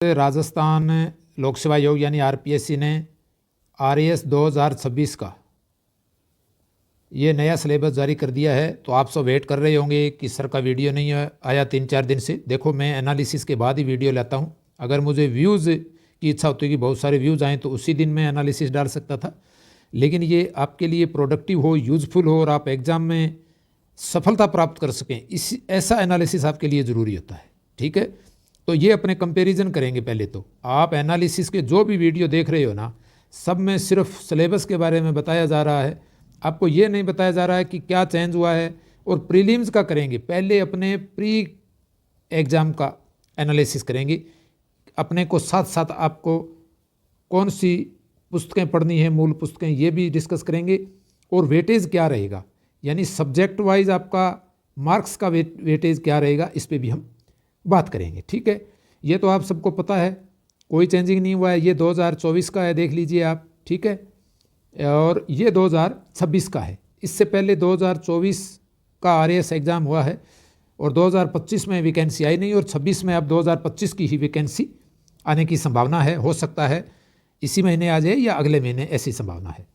राजस्थान लोक सेवा आयोग यानी आरपीएससी ने आरएएस 2026 का ये नया सिलेबस जारी कर दिया है। तो आप सब वेट कर रहे होंगे कि सर का वीडियो नहीं आया 3-4 दिन से। देखो, मैं एनालिसिस के बाद ही वीडियो लाता हूँ। अगर मुझे व्यूज़ की इच्छा होती है कि बहुत सारे व्यूज़ आएँ तो उसी दिन मैं एनालिसिस डाल सकता था, लेकिन ये आपके लिए प्रोडक्टिव हो, यूज़फुल हो और आप एग्ज़ाम में सफलता प्राप्त कर सकें, इस ऐसा एनालिसिस आपके लिए ज़रूरी होता है। ठीक है, तो ये अपने कंपैरिजन करेंगे। पहले तो आप एनालिसिस के जो भी वीडियो देख रहे हो ना, सब में सिर्फ सिलेबस के बारे में बताया जा रहा है, आपको ये नहीं बताया जा रहा है कि क्या चेंज हुआ है। और प्रीलिम्स का करेंगे, पहले अपने प्री एग्ज़ाम का एनालिसिस करेंगे, अपने को साथ साथ आपको कौन सी पुस्तकें पढ़नी है, मूल पुस्तकें, ये भी डिस्कस करेंगे। और वेटेज क्या रहेगा, यानी सब्जेक्ट वाइज आपका मार्क्स का वेटेज क्या रहेगा, इस पे भी हम बात करेंगे। ठीक है, ये तो आप सबको पता है, कोई चेंजिंग नहीं हुआ है। ये 2024 का है, देख लीजिए आप। ठीक है, और ये 2026 का है। इससे पहले 2024 का आरएएस एग्ज़ाम हुआ है और 2025 में वैकेंसी आई नहीं, और 26 में अब 2025 की ही वैकेंसी आने की संभावना है। हो सकता है इसी महीने आ जाए या अगले महीने, ऐसी संभावना है।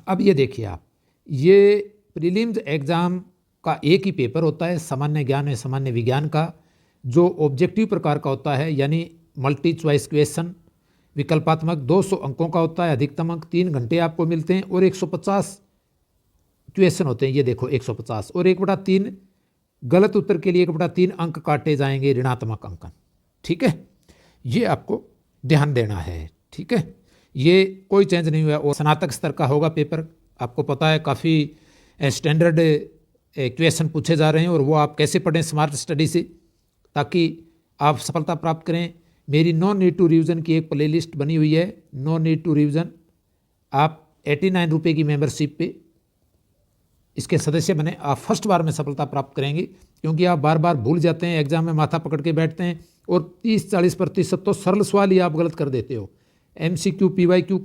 अब ये देखिए आप, ये प्रीलिम्स एग्ज़ाम का एक ही पेपर होता है, सामान्य ज्ञान या सामान्य विज्ञान का, जो ऑब्जेक्टिव प्रकार का होता है, यानी मल्टी चॉइस क्वेश्चन, विकल्पात्मक 200 अंकों का होता है। अधिकतम अंक 3 घंटे आपको मिलते हैं और 150 क्वेश्चन होते हैं। ये देखो 150, और 1/3 गलत उत्तर के लिए 1/3 अंक काटे जाएंगे, ऋणात्मक अंकन। ठीक है, ये आपको ध्यान देना है। ठीक है, ये कोई चेंज नहीं हुआ। और स्नातक स्तर का होगा पेपर, आपको पता है काफ़ी स्टैंडर्ड क्वेश्चन पूछे जा रहे हैं, और वो आप कैसे पढ़ें स्मार्ट स्टडी से, ताकि आप सफलता प्राप्त करें। मेरी नो नीड टू रिवीजन की एक प्लेलिस्ट बनी हुई है, नो नीड टू रिवीजन। आप 89 रुपये की मेंबरशिप पे इसके सदस्य बने, आप फर्स्ट बार में सफलता प्राप्त करेंगे, क्योंकि आप बार बार भूल जाते हैं, एग्जाम में माथा पकड़ के बैठते हैं और 30-40% तो सरल सवाल ही आप गलत कर देते हो। MCQ PYQ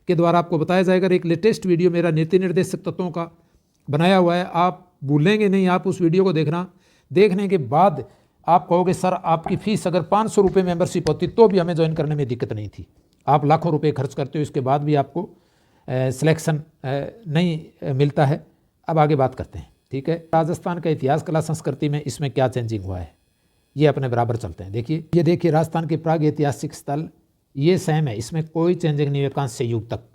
के द्वारा आपको बताया जाएगा। एक लेटेस्ट वीडियो मेरा नीति निर्देशक तत्वों का बनाया हुआ है, आप भूलेंगे नहीं। आप उस वीडियो को देखना, देखने के बाद आप कहोगे सर आपकी फ़ीस अगर 500 रुपये मेंबरशिप होती तो भी हमें ज्वाइन करने में दिक्कत नहीं थी। आप लाखों रुपए खर्च करते हो, इसके बाद भी आपको सिलेक्शन नहीं मिलता है। अब आगे बात करते हैं। ठीक है, राजस्थान का इतिहास, कला, संस्कृति में इसमें क्या चेंजिंग हुआ है, ये अपने बराबर चलते हैं। देखिए, ये देखिए राजस्थान के प्राग ऐतिहासिक स्थल, ये सेम है, इसमें कोई चेंजिंग नहीं है। कांस्य से युग तक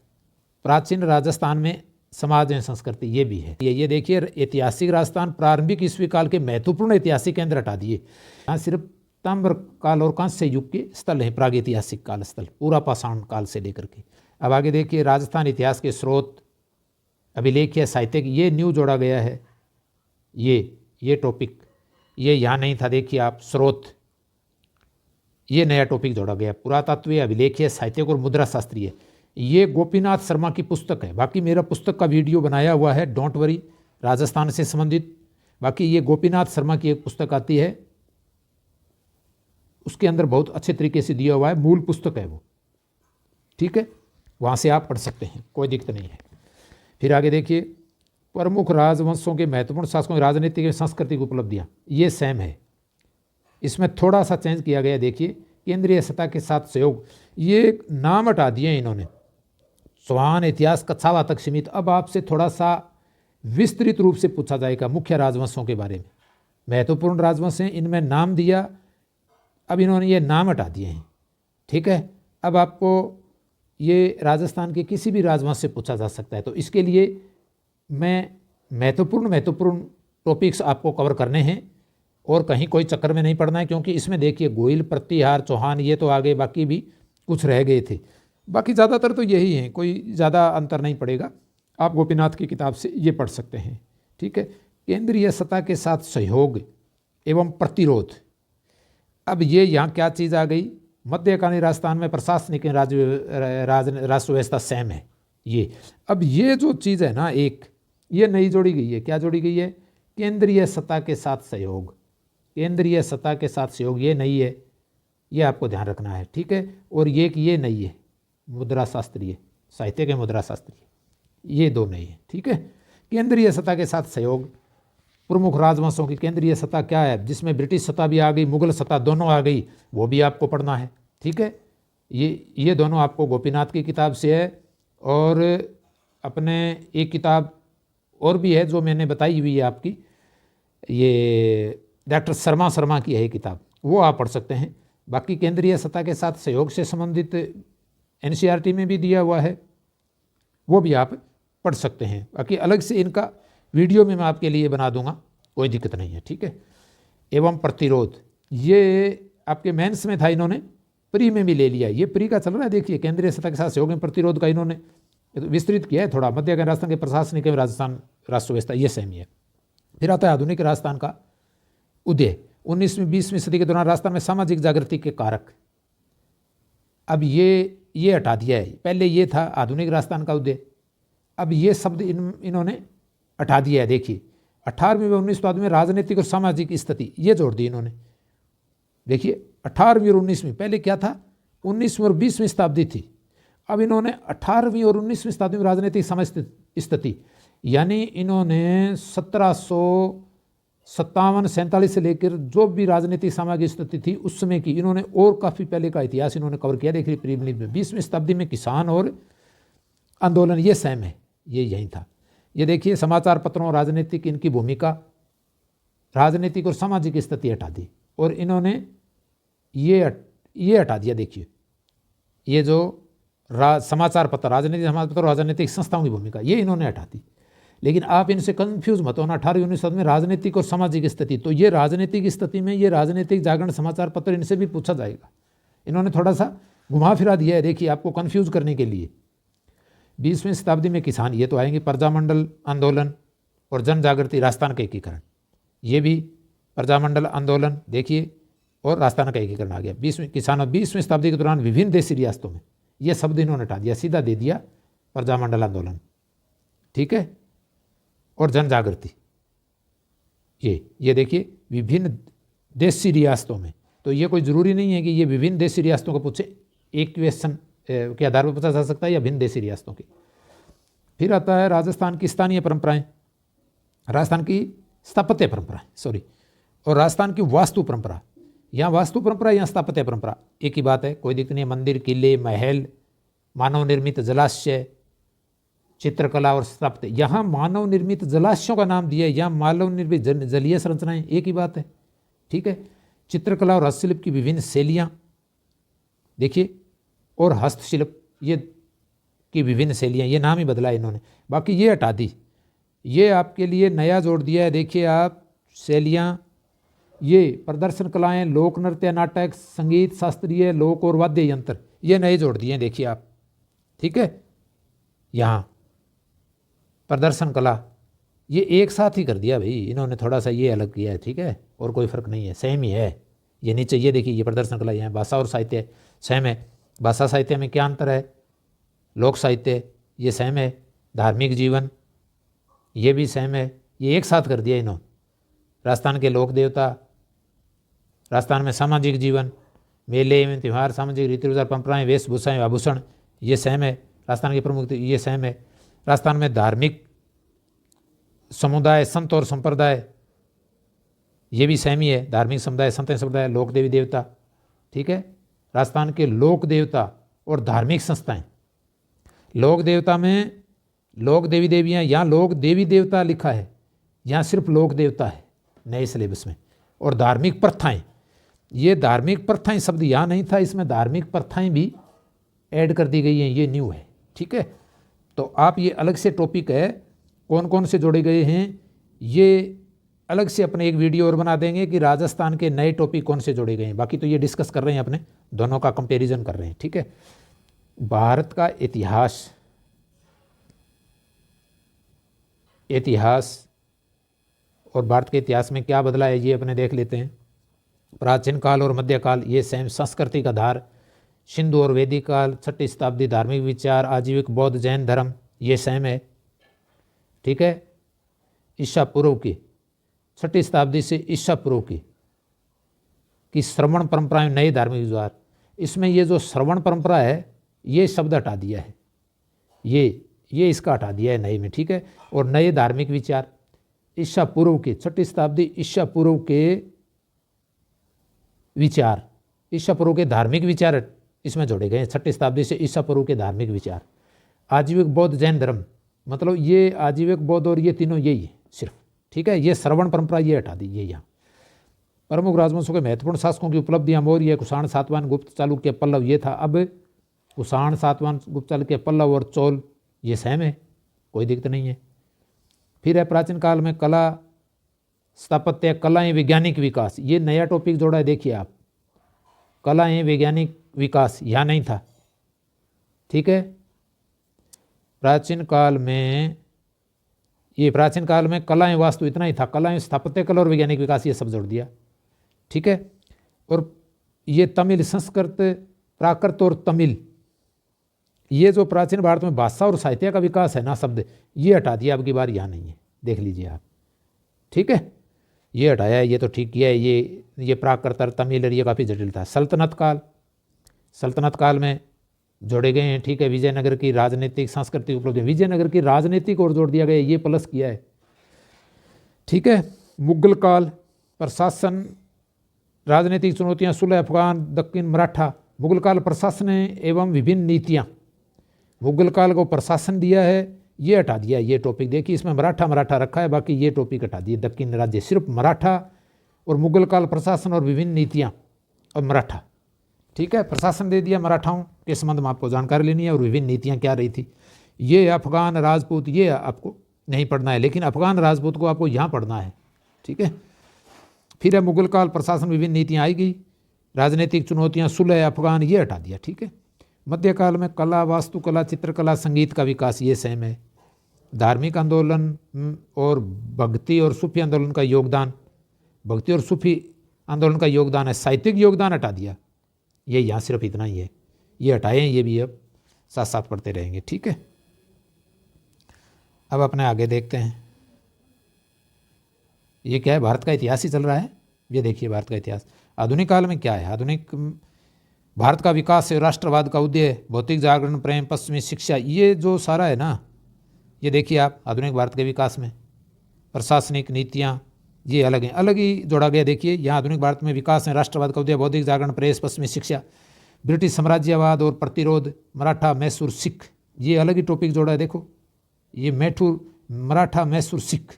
प्राचीन राजस्थान में समाज एवं संस्कृति, ये भी है। ये देखिए ऐतिहासिक राजस्थान, प्रारंभिक ईस्वी काल के महत्वपूर्ण ऐतिहासिक केंद्र हटा दिए। यहाँ सिर्फ ताम्र काल और कांस्य युग के स्थल हैं, प्राग ऐतिहासिक काल स्थल, पूरा पाषाण काल से लेकर के। अब आगे देखिए, राजस्थान इतिहास के स्रोत, अभिलेख या साहित्य, ये न्यू जोड़ा गया है। ये टॉपिक ये यहाँ नहीं था। देखिए आप, स्रोत, ये नया टॉपिक जोड़ा गया। पुरातत्व, अभिलेखीय, साहित्यिक और मुद्रा शास्त्रीय, ये गोपीनाथ शर्मा की पुस्तक है। बाकी मेरा पुस्तक का वीडियो बनाया हुआ है, डोंट वरी, राजस्थान से संबंधित। बाकी ये गोपीनाथ शर्मा की एक पुस्तक आती है, उसके अंदर बहुत अच्छे तरीके से दिया हुआ है, मूल पुस्तक है वो। ठीक है, वहाँ से आप पढ़ सकते हैं, कोई दिक्कत नहीं है। फिर आगे देखिए, प्रमुख राजवंशों के महत्वपूर्ण शासकों की राजनीतिक एवं सांस्कृतिक उपलब्धियाँ, ये सेम है, इसमें थोड़ा सा चेंज किया गया। देखिए, केंद्रीय सत्ता के साथ सहयोग, ये नाम हटा दिए इन्होंने, चौहान इतिहास कछावा तक सीमित। अब आपसे थोड़ा सा विस्तृत रूप से पूछा जाएगा मुख्य राजवंशों के बारे में। महत्वपूर्ण राजवंश हैं, इनमें नाम दिया, अब इन्होंने ये नाम हटा दिए हैं। ठीक है, अब आपको ये राजस्थान के किसी भी राजवंश से पूछा जा सकता है। तो इसके लिए मैं महत्वपूर्ण टॉपिक्स आपको कवर करने हैं, और कहीं कोई चक्कर में नहीं पड़ना है, क्योंकि इसमें देखिए गोइल, प्रतिहार, चौहान, ये तो आगे बाकी भी कुछ रह गए थे। बाकी ज़्यादातर तो यही हैं, कोई ज़्यादा अंतर नहीं पड़ेगा। आप गोपीनाथ की किताब से ये पढ़ सकते हैं। ठीक है, केंद्रीय सत्ता के साथ सहयोग एवं प्रतिरोध, अब ये यहाँ क्या चीज़ आ गई, मध्यकालीन राजस्थान में प्रशासनिक राष्ट्र व्यवस्था सेम है। ये अब ये जो चीज़ है ना, एक ये नई जोड़ी गई है। क्या जोड़ी गई है? केंद्रीय सत्ता के साथ सहयोग, केंद्रीय सत्ता के साथ सहयोग, ये नई है, ये आपको ध्यान रखना है। ठीक है, और ये नई है, मुद्रा शास्त्रीय, साहित्य के मुद्रा शास्त्रीय, ये दो नई है। ठीक है, केंद्रीय सत्ता के साथ सहयोग, प्रमुख राजवंशों की केंद्रीय सत्ता क्या है, जिसमें ब्रिटिश सत्ता भी आ गई, मुगल सत्ता दोनों आ गई, वो भी आपको पढ़ना है। ठीक है। ये दोनों आपको गोपीनाथ की किताब से है, और अपने एक किताब और भी है जो मैंने बताई हुई है आपकी, ये डॉक्टर शर्मा की है ये किताब, वो आप पढ़ सकते हैं। बाकी केंद्रीय सत्ता के साथ सहयोग से संबंधित एनसीईआरटी में भी दिया हुआ है, वो भी आप पढ़ सकते हैं। बाकी अलग से इनका वीडियो में मैं आपके लिए बना दूंगा, कोई दिक्कत नहीं है, ठीक है। एवं प्रतिरोध, ये आपके मेंस में था, इन्होंने प्री में भी ले लिया, ये प्री का चल रहा है। देखिए केंद्रीय सत्ता के साथ सहयोग में प्रतिरोध का इन्होंने विस्तृत किया है थोड़ा। मध्य राजस्थान के प्रशासनिक एवं राजस्थान राष्ट्र व्यवस्था, ये सेम ही है। फिर आता है आधुनिक राजस्थान का उदय। 19वीं 20वीं सदी के दौरान राजस्थान में सामाजिक जागृति के कारक, अब ये हटा दिया है। पहले ये था आधुनिक राजस्थान का उदय, अब ये शब्द इन्होंने हटा दिया है। देखिए 18वीं व 19वीं शताब्दी में राजनीतिक और सामाजिक स्थिति, ये जोड़ दी इन्होंने। देखिए 18वीं और 19वीं, पहले क्या था 19वीं और 20वीं शताब्दी थी, अब इन्होंने 18वीं और 19वीं शताब्दी में राजनीतिक सामाजिक स्थिति, यानी इन्होंने 1757-47 से लेकर जो भी राजनीतिक सामाजिक स्थिति थी उस समय की, इन्होंने और काफ़ी पहले का इतिहास इन्होंने कवर किया। देखिए प्रीमिली में 20वीं शताब्दी में किसान और आंदोलन, ये सेम है, ये यही था। ये देखिए समाचार पत्रों, राजनीतिक इनकी भूमिका, राजनीतिक और सामाजिक स्थिति हटा दी, और इन्होंने ये हटा दिया। देखिए ये जो समाचार पत्र, राजनीतिक समाचार पत्र, राजनीतिक संस्थाओं की भूमिका, ये इन्होंने हटा दी। लेकिन आप इनसे कंफ्यूज मत होना, 18वीं 19वीं शताब्दी में राजनीतिक और सामाजिक स्थिति, तो ये राजनीतिक स्थिति में ये राजनीतिक जागरण समाचार पत्र, इनसे भी पूछा जाएगा। इन्होंने थोड़ा सा घुमा फिरा दिया है, देखिए आपको कंफ्यूज करने के लिए। 20वीं शताब्दी में किसान, ये तो आएंगे प्रजामंडल आंदोलन और जन जागृति, राजस्थान का एकीकरण, ये भी प्रजामंडल आंदोलन देखिए, और राजस्थान का एकीकरण आ गया। 20वीं किसान, 20वीं शताब्दी के दौरान विभिन्न देशी रियासतों में, ये शब्द इन्होंने हटा दिया, सीधा दे दिया प्रजामंडल आंदोलन, ठीक है, और जन जागृति। ये देखिए विभिन्न देशी रियासतों में, तो ये कोई ज़रूरी नहीं है कि ये विभिन्न देशी रियासतों को पूछे, एक क्वेश्चन के आधार पर पूछा जा सकता है, या भिन्न देशी रियासतों की। फिर आता है राजस्थान की स्थानीय परंपराएं, राजस्थान की स्थापत्य परंपराएं, सॉरी, और राजस्थान की वास्तु परंपरा। यहाँ वास्तु परंपरा, यहाँ स्थापत्य परंपरा, एक ही बात है, कोई दिक्कत नहीं है। मंदिर, किले, महल, मानव निर्मित जलाशय, चित्रकला और स्थापत्य। यहाँ मानव निर्मित जलाशयों का नाम दिया है, यहाँ मानव निर्मित जलीय संरचनाएं, एक ही बात है, ठीक है। चित्रकला और हस्तशिल्प की विभिन्न शैलियाँ देखिए, और हस्तशिल्प ये की विभिन्न शैलियाँ, ये नाम ही बदला है इन्होंने, बाकी ये हटा दी। ये आपके लिए नया जोड़ दिया है, देखिए आप, शैलियाँ, ये प्रदर्शन कलाएं, लोक नृत्य, नाटक, संगीत, शास्त्रीय, लोक और वाद्य यंत्र, ये नए जोड़ दिए हैं, देखिए आप, ठीक है। यहाँ प्रदर्शन कला, ये एक साथ ही कर दिया भाई इन्होंने, थोड़ा सा ये अलग किया है, ठीक है, और कोई फर्क नहीं है, सेम ही है। ये नीचे ये देखिए, ये प्रदर्शन कला, यहाँ भाषा और साहित्य सेम है। भाषा साहित्य में क्या अंतर है, लोक साहित्य ये सेम है, धार्मिक जीवन ये भी सेम है, ये एक साथ कर दिया इन्होंने। राजस्थान के लोक देवता, राजस्थान में सामाजिक जीवन, मेले एवं त्यौहार, सामाजिक रीति रिवाज, परंपराएं, वेशभूषाएं, आभूषण, ये सेम है। राजस्थान की प्रमुख ये सेम है। राजस्थान में धार्मिक समुदाय, संत और संप्रदाय, ये भी सेम ही है, धार्मिक समुदाय, संत संप्रदाय, लोक देवी देवता, ठीक है। राजस्थान के लोक देवता और धार्मिक संस्थाएं, लोक देवता में लोक देवी देवियाँ, यहाँ लोक देवी देवता लिखा है, यहाँ सिर्फ लोक देवता है नए सिलेबस में। और धार्मिक प्रथाएं, ये धार्मिक प्रथाएं शब्द यहाँ नहीं था, इसमें धार्मिक प्रथाएं भी ऐड कर दी गई हैं, ये न्यू है, ठीक है। तो आप ये अलग से टॉपिक है, कौन कौन से जोड़े गए हैं, ये अलग से अपने एक वीडियो और बना देंगे कि राजस्थान के नए टॉपिक कौन से जोड़े गए हैं। बाकी तो ये डिस्कस कर रहे हैं, अपने दोनों का कंपैरिजन कर रहे हैं, ठीक है। भारत का इतिहास और भारत के इतिहास में क्या बदला है, ये अपने देख लेते हैं। प्राचीन काल और मध्यकाल, ये सेम, सांस्कृतिक आधार, सिंधु और वैदिक काल, 6वीं शताब्दी, धार्मिक विचार, आजीविक, बौद्ध, जैन धर्म, ये सेम है, ठीक है। ईसा पूर्व की 6वीं शताब्दी से ईसा पूर्व की श्रवण परंपराएं, नए धार्मिक विचार, इसमें ये जो श्रवण परंपरा है ये शब्द हटा दिया है, ये इसका हटा दिया है नए में, ठीक है। और नए धार्मिक विचार, ईसा पूर्व के 6वीं शताब्दी, ईसा पूर्व के विचार, ईसा पूर्व के धार्मिक विचार इसमें जोड़े गए हैं। 6वीं शताब्दी से ईसा पूर्व के धार्मिक विचार, आजीविक बौद्ध जैन धर्म, मतलब ये आजीविक बौद्ध और ये तीनों यही है सिर्फ, ठीक है। ये श्रवण परंपरा ये हटा दी, ये यहाँ प्रमुख राजवंशों के महत्वपूर्ण शासकों की उपलब्धियां, मौर्य, कुषाण, सातवाहन, गुप्त, चालुक्य, पल्लव, ये था। अब कुषाण, सातवाहन, गुप्त, चालुक्य, पल्लव और चोल ये सेम है, कोई दिक्कत नहीं है। फिर है प्राचीन काल में कला, स्थापत्य, कलाएं, वैज्ञानिक विकास, ये नया टॉपिक जोड़ा है, देखिए आप, कलाएं, वैज्ञानिक विकास यहाँ नहीं था, ठीक है। प्राचीन काल में ये प्राचीन काल में कलाएं, वास्तु इतना ही था, कलाएं, स्थापत्य कला और वैज्ञानिक विकास ये सब जोड़ दिया, ठीक है। और ये तमिल, संस्कृत, प्राकृत और तमिल, ये जो प्राचीन भारत में भाषा और साहित्य का विकास है ना शब्द, ये हटा दिया, अब की बार यहाँ नहीं है, देख लीजिए आप, ठीक है। ये हटाया, ये तो ठीक किया है। ये प्राकृत और तमिल और ये काफ़ी जटिल था। सल्तनत काल, सल्तनत काल में जोड़े गए हैं, ठीक है। विजयनगर की राजनीतिक सांस्कृतिक उपलब्धि, विजयनगर की राजनीतिक और जोड़ दिया गया, ये प्लस किया है, ठीक है। मुगल काल, प्रशासन, राजनीतिक चुनौतियां, सुलह, अफगान, दक्षिण मराठा। मुगल काल, प्रशासन एवं विभिन्न नीतियां, मुगल काल को प्रशासन दिया है, ये हटा दिया, ये टॉपिक देखिए, इसमें मराठा रखा है, बाकी ये टॉपिक हटा दिए, दक्षिण राज्य, सिर्फ मराठा और मुगल काल, प्रशासन और विभिन्न नीतियाँ और मराठा, ठीक है। प्रशासन दे दिया, मराठाओं के संबंध में आपको जानकारी लेनी है और विभिन्न नीतियाँ क्या रही थी। ये अफगान राजपूत, ये आपको नहीं पढ़ना है, लेकिन अफगान राजपूत को आपको यहाँ पढ़ना है, ठीक है। फिर है मुगल काल, प्रशासन, विभिन्न नीतियाँ आएगी, राजनीतिक चुनौतियाँ, सुलह, अफगान, ये हटा दिया, ठीक है। मध्यकाल में कला, वास्तुकला, चित्रकला, संगीत का विकास, ये सेम है। धार्मिक आंदोलन और भक्ति और सूफी आंदोलन का योगदान, भक्ति और सूफी आंदोलन का योगदान है, साहित्यिक योगदान हटा दिया, ये यहाँ सिर्फ इतना ही है, ये हटाए हैं, ये भी अब साथ साथ पढ़ते रहेंगे, ठीक है। अब अपने आगे देखते हैं, ये क्या है, भारत का इतिहास ही चल रहा है, ये देखिए भारत का इतिहास। आधुनिक काल में क्या है, आधुनिक भारत का विकास है, राष्ट्रवाद का उदय, भौतिक जागरण, प्रेम, पश्चिमी शिक्षा, ये जो सारा है ना, ये देखिए आप आधुनिक भारत के विकास में। प्रशासनिक नीतियाँ ये अलग हैं, अलग ही जोड़ा गया, देखिए यहाँ आधुनिक भारत में विकास है, राष्ट्रवाद का उदय, बौद्धिक जागरण, प्रेस, पश्चिमी शिक्षा, ब्रिटिश साम्राज्यवाद और प्रतिरोध, मराठा, मैसूर, सिख, ये अलग ही टॉपिक जोड़ा है, देखो ये मराठा, मैसूर, सिख,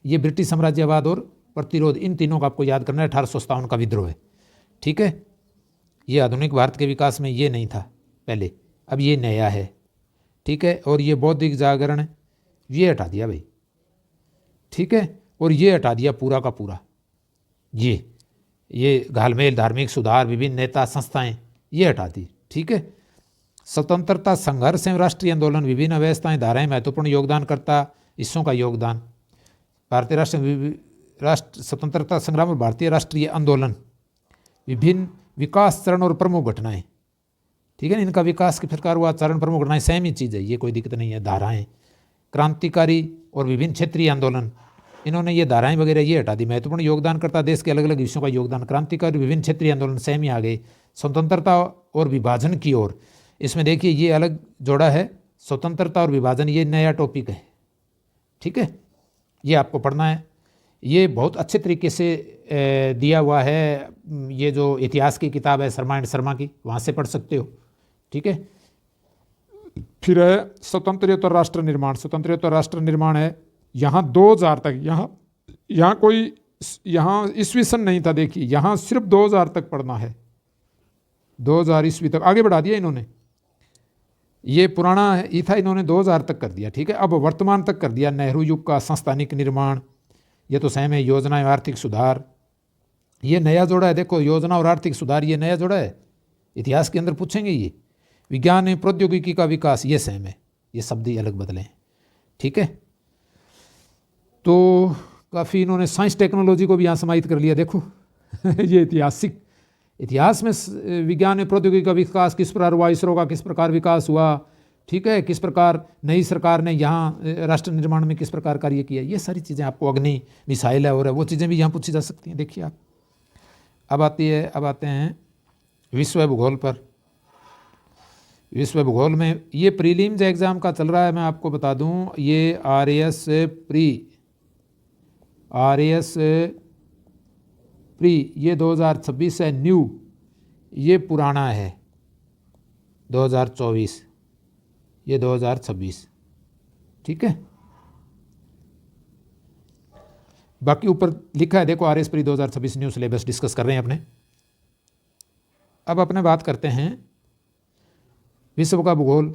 ये ब्रिटिश साम्राज्यवाद और प्रतिरोध, इन तीनों का आपको याद करना है। 1857 का विद्रोह है, ठीक है। ये आधुनिक भारत के विकास में ये नहीं था पहले, अब ये नया है, ठीक है। और ये बौद्धिक जागरण ये हटा दिया भाई, ठीक है। और ये हटा दिया पूरा का पूरा, ये घालमेल, धार्मिक सुधार, विभिन्न नेता, संस्थाएं, ये हटा दी, ठीक है। स्वतंत्रता संघर्ष एवं राष्ट्रीय आंदोलन, विभिन्न अवस्थाएं, धाराएं, महत्वपूर्ण योगदानकर्ता, हिस्सों का योगदान, भारतीय राष्ट्र स्वतंत्रता संग्राम और भारतीय राष्ट्रीय आंदोलन, विभिन्न विकास चरण और प्रमुख घटनाएं, ठीक है ना, इनका विकास किस प्रकार हुआ, चरण, प्रमुख घटनाएं, सेम ही चीज़ है, ये कोई दिक्कत नहीं है। धाराएं, क्रांतिकारी और विभिन्न क्षेत्रीय आंदोलन, इन्होंने ये धाराएं वगैरह ये हटा दी। महत्वपूर्ण योगदान करता, देश के अलग अलग हिस्सों का योगदान, क्रांतिकारी, विभिन्न क्षेत्रीय आंदोलन, सेम ही आ गए। स्वतंत्रता और विभाजन की ओर, इसमें देखिए ये अलग जोड़ा है, स्वतंत्रता और विभाजन, ये नया टॉपिक है, ठीक है, ये आपको पढ़ना है। ये बहुत अच्छे तरीके से दिया हुआ है, ये जो इतिहास की किताब है शर्मा एंड शर्मा की, वहाँ से पढ़ सकते हो, ठीक है। फिर है स्वतंत्रोत्तर राष्ट्र निर्माण, स्वतंत्रोत्तर राष्ट्र निर्माण है, यहाँ 2000 तक, यहाँ कोई यहाँ ईस्वी सन नहीं था, देखिए यहाँ सिर्फ 2000 तक पढ़ना है, 2000 ईस्वी तक आगे बढ़ा दिया इन्होंने, ये पुराना ही था, इन्होंने 2000 तक कर दिया, ठीक है। अब वर्तमान तक कर दिया, नेहरू युग का संस्थानिक निर्माण, ये तो सेम है। योजना और आर्थिक सुधार, ये नया जोड़ा है, देखो योजना और आर्थिक सुधार ये नया जोड़ा है, इतिहास के अंदर पूछेंगे ये। विज्ञान एवं प्रौद्योगिकी का विकास, ये सेम है, ये शब्द ही अलग बदले हैं, ठीक है। तो काफ़ी इन्होंने साइंस टेक्नोलॉजी को भी यहाँ समाहित कर लिया, देखो ये इतिहास में विज्ञान एवं प्रौद्योगिकी का विकास किस प्रकार हुआ, इसरो का किस प्रकार विकास हुआ, ठीक है, किस प्रकार नई सरकार ने यहाँ राष्ट्र निर्माण में किस प्रकार कार्य किया, ये सारी चीज़ें आपको, अग्नि मिसाइल है और वो चीज़ें भी यहाँ पूछी जा सकती हैं, देखिए आप। अब आते हैं विश्व भूगोल पर। विश्व भूगोल में ये प्रीलिम्स एग्ज़ाम का चल रहा है, मैं आपको बता दूं, ये आरएएस प्री ये 2026 है, न्यू ये पुराना है, 2024, ये 2026, ठीक है। बाकी ऊपर लिखा है देखो, RS pre 2026 new syllabus discuss कर रहे हैं अपने। अब अपने बात करते हैं विश्व का भूगोल।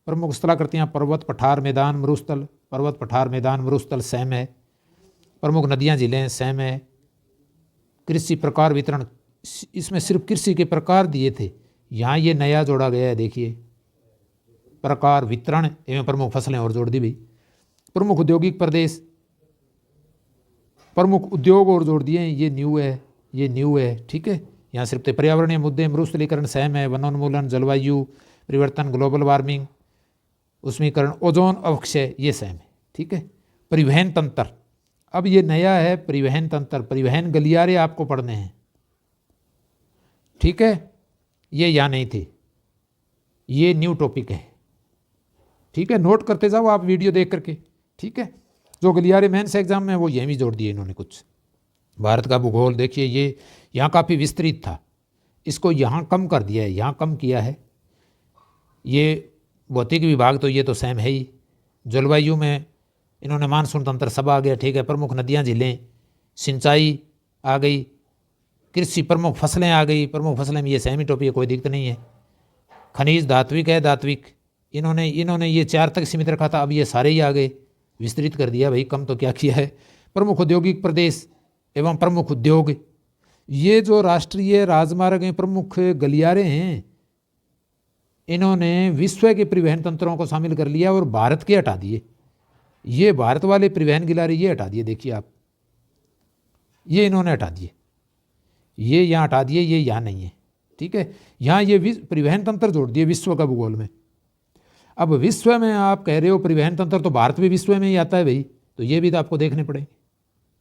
प्रमुख स्थलाकृतियाँ पर्वत, पठार, मैदान, मरुस्थल। पर्वत, पठार, मैदान, मरुस्थल सेम है। प्रमुख नदियाँ, झीलें सेम है। कृषि प्रकार वितरण, इसमें सिर्फ कृषि के प्रकार दिए थे, यहाँ ये नया जोड़ा गया है, देखिए प्रकार वितरण एवं प्रमुख फसलें और जोड़ दी भाई। प्रमुख औद्योगिक प्रदेश, प्रमुख उद्योग और जोड़ दिए हैं, ये न्यू है, ये न्यू है, ठीक है। यहाँ सिर्फ तो पर्यावरणीय मुद्दे, मरुस्थलीकरण सेम है, वनोन्मूलन, जलवायु परिवर्तन, ग्लोबल वार्मिंग, उष्मीकरण, ओजोन अवक्षय, ये सेम है, ठीक है। परिवहन तंत्र, अब ये नया है परिवहन तंत्र, परिवहन गलियारे आपको पढ़ने हैं, ठीक है। ये यहाँ नहीं थे, ये न्यू टॉपिक है, ठीक है। नोट करते जाओ आप वीडियो देख करके, ठीक है। जो गलियारे मेंस एग्जाम में वो यहीं भी जोड़ दिए इन्होंने कुछ। भारत का भूगोल देखिए, ये यहाँ काफ़ी विस्तृत था, इसको यहाँ कम कर दिया है, यहाँ कम किया है। ये भौतिक विभाग तो ये तो सेम है ही। जलवायु में इन्होंने मानसून तंत्र सब आ गया, ठीक है। प्रमुख नदियाँ, झीलें, सिंचाई आ गई, कृषि, प्रमुख फसलें आ गई, प्रमुख फसलें में ये सेम ही टॉपिक है, कोई दिक्कत नहीं है। खनिज, धात्विक है, धात्विक इन्होंने ये 4 तक सीमित रखा था, अब ये सारे ही आ गए, विस्तृत कर दिया भाई, कम तो क्या किया है। प्रमुख औद्योगिक प्रदेश एवं प्रमुख उद्योग, ये जो राष्ट्रीय राजमार्ग हैं, प्रमुख गलियारे हैं, इन्होंने विश्व के परिवहन तंत्रों को शामिल कर लिया और भारत के हटा दिए। ये भारत वाले परिवहन गलियारे ये हटा दिए, देखिए आप, ये इन्होंने हटा दिए, ये यहाँ हटा दिए, ये यहाँ नहीं है, ठीक है। यहाँ ये परिवहन तंत्र जोड़ दिए विश्व का भूगोल में। अब विश्व में आप कह रहे हो परिवहन तंत्र, तो भारत भी विश्व में ही आता है भाई, तो ये भी तो आपको देखने पड़ेंगे,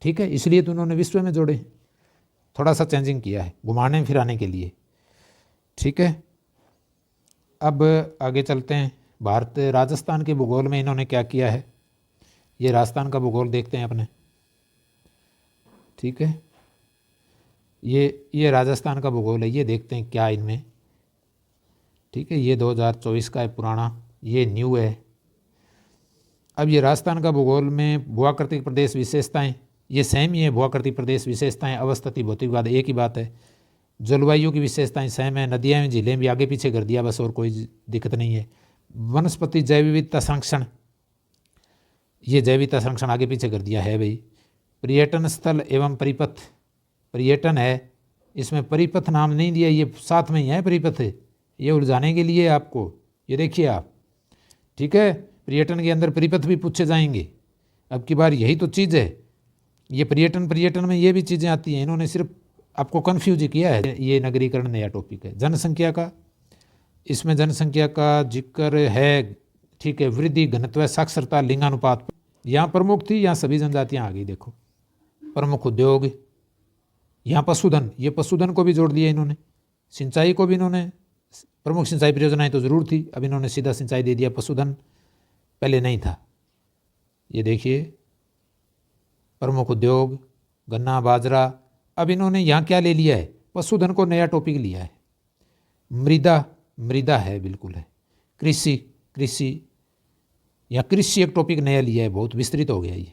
ठीक है। इसलिए तो उन्होंने विश्व में जोड़े, थोड़ा सा चेंजिंग किया है घुमाने फिराने के लिए, ठीक है। अब आगे चलते हैं। भारत राजस्थान के भूगोल में इन्होंने क्या किया है, ये राजस्थान का भूगोल देखते हैं अपने, ठीक है। ये राजस्थान का भूगोल है, ये देखते हैं क्या इनमें, ठीक है। ये 2024 का है पुराना, ये न्यू है। अब ये राजस्थान का भूगोल में भूआकृतिक प्रदेश विशेषताएं, ये सेम ही है, भूआकृतिक प्रदेश विशेषताएं, अवस्थिति, भौतिकवाद, एक ही बात है। जलवायु की विशेषताएं सेम है, नदियाँ में, झीलें भी आगे पीछे कर दिया बस, और कोई दिक्कत नहीं है। वनस्पति जैव विविधता संरक्षण, ये जैव विविधता संरक्षण आगे पीछे कर दिया है भाई। पर्यटन स्थल एवं परिपथ, पर्यटन है, इसमें परिपथ नाम नहीं दिया, ये साथ में ही है परिपथ, ये उलझाने के लिए आपको, ये देखिए आप, ठीक है। पर्यटन के अंदर परिपथ भी पूछे जाएंगे, अब की बार यही तो चीज़ है। ये पर्यटन में ये भी चीज़ें आती हैं, इन्होंने सिर्फ आपको कन्फ्यूज किया है। ये नगरीकरण नया टॉपिक है। जनसंख्या का, इसमें जनसंख्या का जिक्र है, ठीक है। वृद्धि, घनत्व, साक्षरता, लिंगानुपात, यहाँ प्रमुख थी, यहाँ सभी जनजातियाँ आ गई, देखो। प्रमुख उद्योग, यहाँ पशुधन, ये पशुधन को भी जोड़ दिया इन्होंने। सिंचाई को भी इन्होंने, प्रमुख सिंचाई परियोजनाएं तो ज़रूर थी, अब इन्होंने सीधा सिंचाई दे दिया, पशुधन पहले नहीं था। ये देखिए प्रमुख उद्योग, गन्ना, बाजरा, अब इन्होंने यहाँ क्या ले लिया है, पशुधन को नया टॉपिक लिया है। मृदा है, बिल्कुल है। कृषि या कृषि एक टॉपिक नया लिया है, बहुत विस्तृत हो गया ये,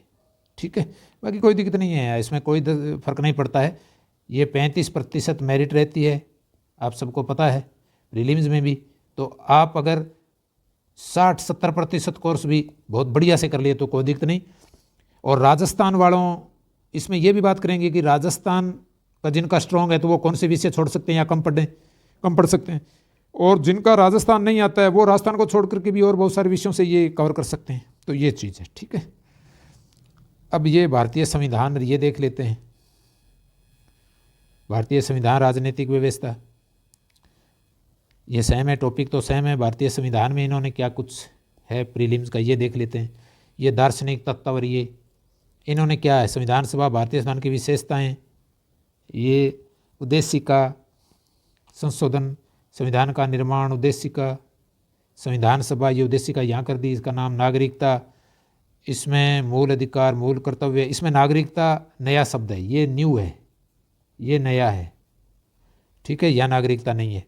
ठीक है। बाकी कोई दिक्कत नहीं है, इसमें कोई फर्क नहीं पड़ता है। ये 35% मेरिट रहती है, आप सबको पता है, प्रीलिम्स में भी। तो आप अगर 60-70% कोर्स भी बहुत बढ़िया से कर लिए तो कोई दिक्कत नहीं। और राजस्थान वालों, इसमें ये भी बात करेंगे कि राजस्थान का जिनका स्ट्रॉन्ग है तो वो कौन से विषय छोड़ सकते हैं या कम पढ़ सकते हैं, और जिनका राजस्थान नहीं आता है वो राजस्थान को छोड़ करके भी और बहुत सारे विषयों से ये कवर कर सकते हैं, तो ये चीज़ है, ठीक है। अब ये भारतीय संविधान, ये देख लेते हैं। भारतीय संविधान, राजनीतिक व्यवस्था, ये सेम है, टॉपिक तो सेम है। भारतीय संविधान में इन्होंने क्या कुछ है प्रीलिम्स का, ये देख लेते हैं। ये दार्शनिक तत्व, और ये इन्होंने क्या है, संविधान सभा, भारतीय संविधान की विशेषताएं, ये उद्देशिका, संशोधन, संविधान का निर्माण, उद्देशिका, संविधान सभा, ये उद्देशिका यहाँ कर दी, इसका नाम नागरिकता, इसमें मूल अधिकार, मूल कर्तव्य, इसमें नागरिकता नया शब्द है, ये न्यू है, ये नया है, ठीक है। यह नागरिकता नहीं है।